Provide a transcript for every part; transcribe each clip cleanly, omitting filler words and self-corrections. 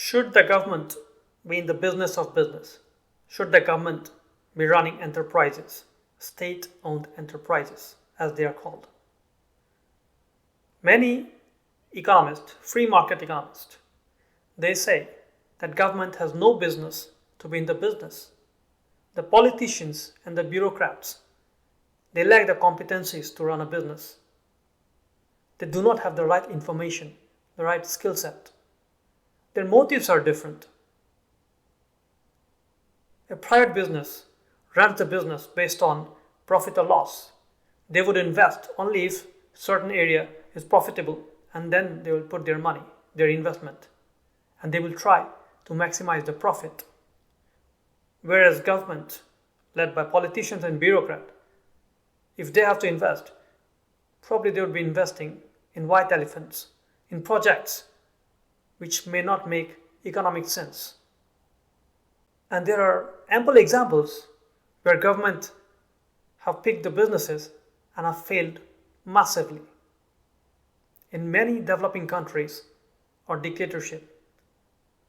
Should the government be in the business of business? Should the government be running enterprises, state-owned enterprises, as they are called? Many economists, free market economists, they say that government has no business to be in the business. The politicians and the bureaucrats, they lack the competencies to run a business. They do not have the right information, the right skill set. Their motives are different. A private business runs the business based on profit or loss. They would invest only if certain area is profitable, and then they will put their money, their investment, and they will try to maximize the profit. Whereas government, led by politicians and bureaucrats, if they have to invest, probably they would be investing in white elephants, in projects which may not make economic sense. And there are ample examples where government have picked the businesses and have failed massively. In many developing countries or dictatorship,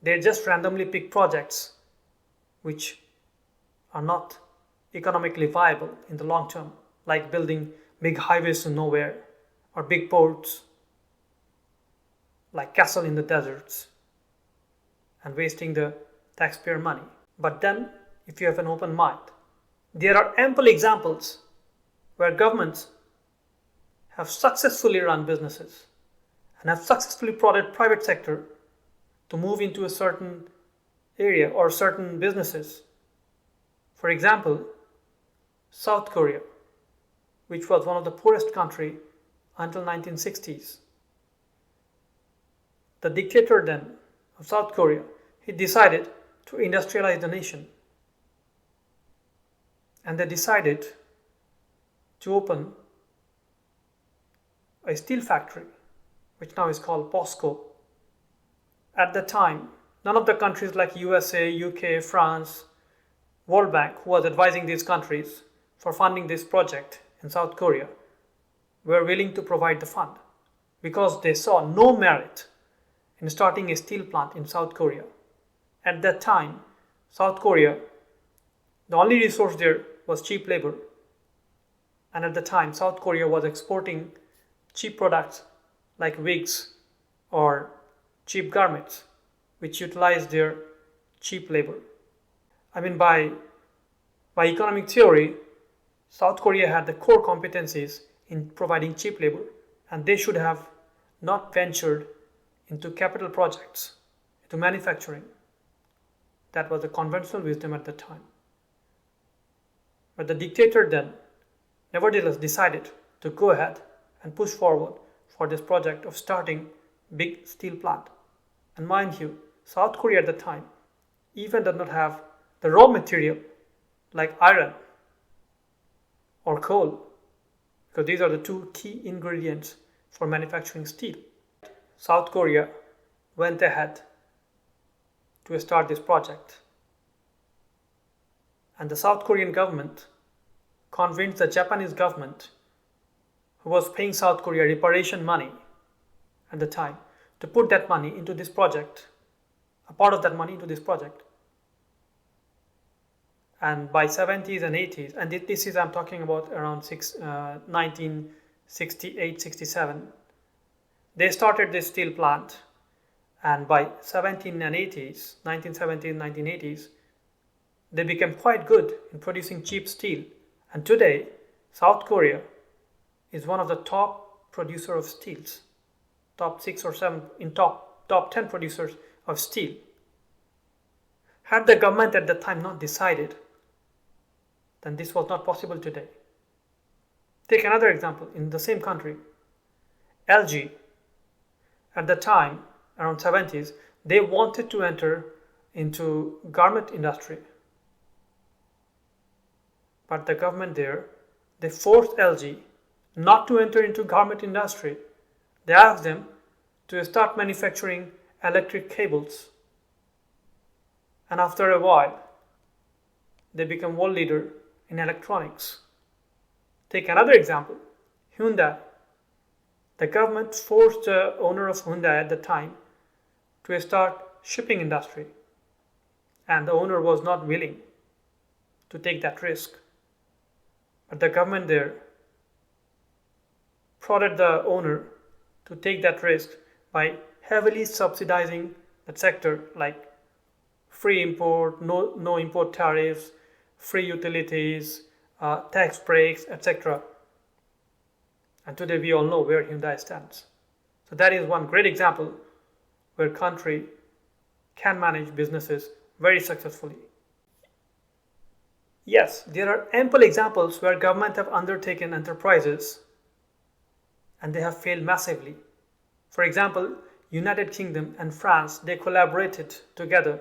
they just randomly pick projects which are not economically viable in the long term, like building big highways to nowhere or big ports, like castle in the deserts, and wasting the taxpayer money. But then, if you have an open mind, there are ample examples where governments have successfully run businesses and have successfully prodded private sector to move into a certain area or certain businesses. For example, South Korea, which was one of the poorest country until 1960s. The dictator then of South Korea, he decided to industrialize the nation. And they decided to open a steel factory, which now is called POSCO. At the time, none of the countries like USA, UK, France, World Bank, who was advising these countries for funding this project in South Korea, were willing to provide the fund because they saw no merit in starting a steel plant in South Korea. At that time, South Korea, the only resource there was cheap labor. And at the time, South Korea was exporting cheap products like wigs or cheap garments, which utilized their cheap labor. I mean, by economic theory, South Korea had the core competencies in providing cheap labor, and they should have not ventured into capital projects, into manufacturing. That was the conventional wisdom at the time. But the dictator then, nevertheless, decided to go ahead and push forward for this project of starting big steel plant. And mind you, South Korea at the time even did not have the raw material like iron or coal, because these are the two key ingredients for manufacturing steel. South Korea went ahead to start this project. And the South Korean government convinced the Japanese government, who was paying South Korea reparation money at the time, to put that money into this project, a part of that money into this project. And by 70s and 80s, and this is, I'm talking about around 1968, 67, they started this steel plant. And by 1970s, 1980s, they became quite good in producing cheap steel. And today, South Korea is one of the top producer of steels, top 6 or 7 in top 10 producers of steel. Had the government at that time not decided, then this was not possible today. Take another example in the same country. LG, at the time, around 70s, they wanted to enter into garment industry. But the government there, they forced LG not to enter into garment industry. They asked them to start manufacturing electric cables. And after a while, they became world leader in electronics. Take another example, Hyundai. The government forced the owner of Hyundai at the time to start shipping industry, and the owner was not willing to take that risk. But the government there prodded the owner to take that risk by heavily subsidizing that sector, like free import, no import tariffs, free utilities, tax breaks, etc. And today we all know where Hyundai stands. So that is one great example where country can manage businesses very successfully. Yes, there are ample examples where government have undertaken enterprises and they have failed massively. For example, United Kingdom and France, they collaborated together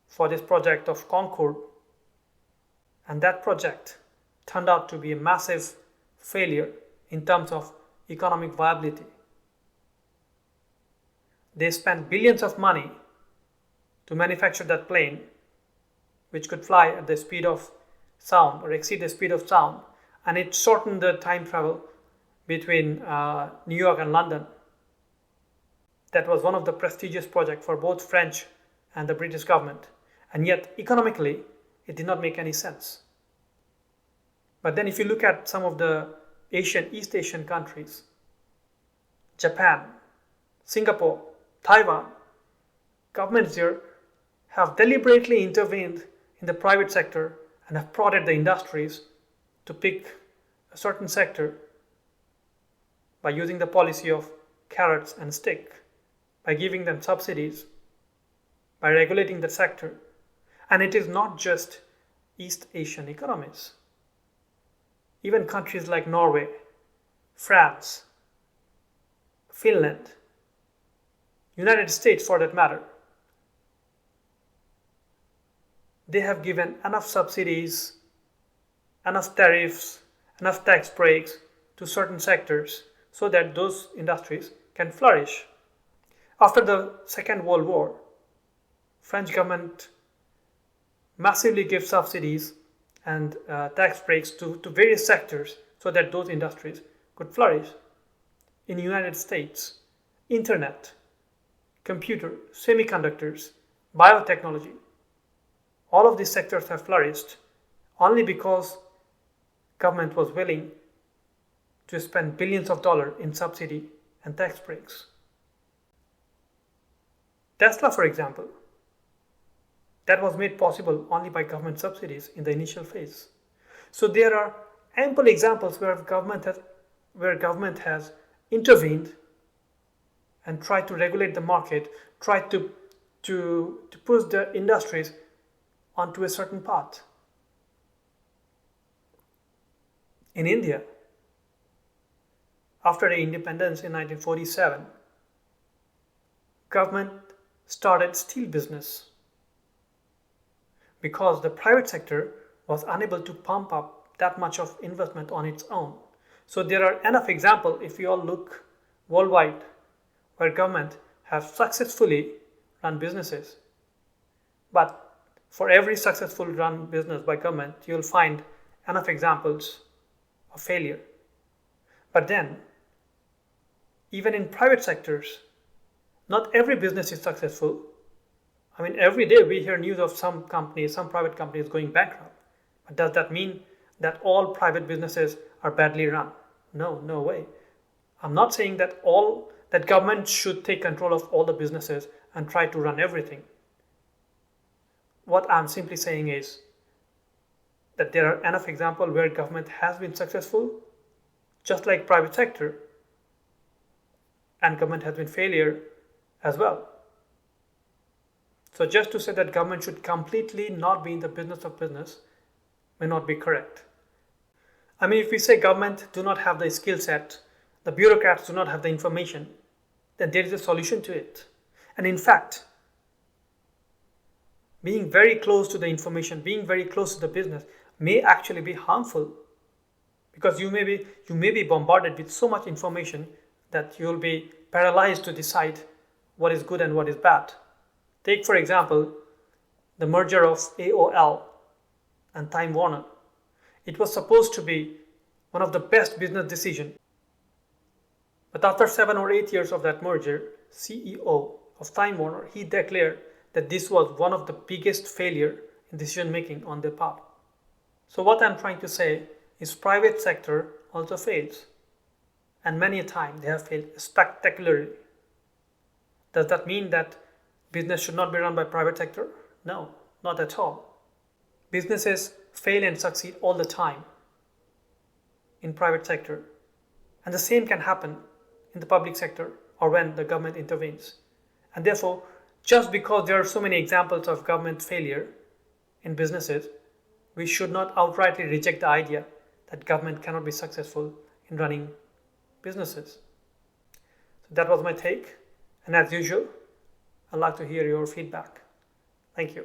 for this project of Concorde, and that project turned out to be a massive failure in terms of economic viability. They spent billions of money to manufacture that plane, which could fly at the speed of sound or exceed the speed of sound, and it shortened the time travel between New York and London. That was one of the prestigious projects for both French and the British government, and yet economically it did not make any sense. But then if you look at some of the East Asian countries, Japan, Singapore, Taiwan, governments here have deliberately intervened in the private sector and have prodded the industries to pick a certain sector by using the policy of carrots and stick, by giving them subsidies, by regulating the sector. And it is not just East Asian economies. Even countries like Norway, France, Finland, United States for that matter, they have given enough subsidies, enough tariffs, enough tax breaks to certain sectors so that those industries can flourish. After the Second World War, French government massively gave subsidies and tax breaks to various sectors so that those industries could flourish. In the United States, internet, computer, semiconductors, biotechnology, all of these sectors have flourished only because government was willing to spend billions of dollars in subsidy and tax breaks. Tesla, for example, that was made possible only by government subsidies in the initial phase. So there are ample examples where government has intervened and tried to regulate the market, tried to push the industries onto a certain path. In India, after the independence in 1947, government started steel business because the private sector was unable to pump up that much of investment on its own. So there are enough examples, if we all look worldwide, where government have successfully run businesses. But for every successful run business by government, you'll find enough examples of failure. But then, even in private sectors, not every business is successful. I mean, every day we hear news of some companies, some private companies going bankrupt. But does that mean that all private businesses are badly run? No way. I'm not saying that government should take control of all the businesses and try to run everything. What I'm simply saying is that there are enough examples where government has been successful, just like private sector, and government has been failure as well. So just to say that government should completely not be in the business of business may not be correct. I mean, if we say government do not have the skill set, the bureaucrats do not have the information, then there is a solution to it. And in fact, being very close to the information, being very close to the business may actually be harmful, because you may be bombarded with so much information that you'll be paralyzed to decide what is good and what is bad. Take, for example, the merger of AOL and Time Warner. It was supposed to be one of the best business decisions. But after 7 or 8 years of that merger, CEO of Time Warner, he declared that this was one of the biggest failure in decision making on their part. So what I'm trying to say is private sector also fails. And many a time they have failed spectacularly. Does that mean that business should not be run by private sector? No, not at all. Businesses fail and succeed all the time in private sector. And the same can happen in the public sector or when the government intervenes. And therefore, just because there are so many examples of government failure in businesses, we should not outrightly reject the idea that government cannot be successful in running businesses. So that was my take. And as usual, I'd like to hear your feedback. Thank you.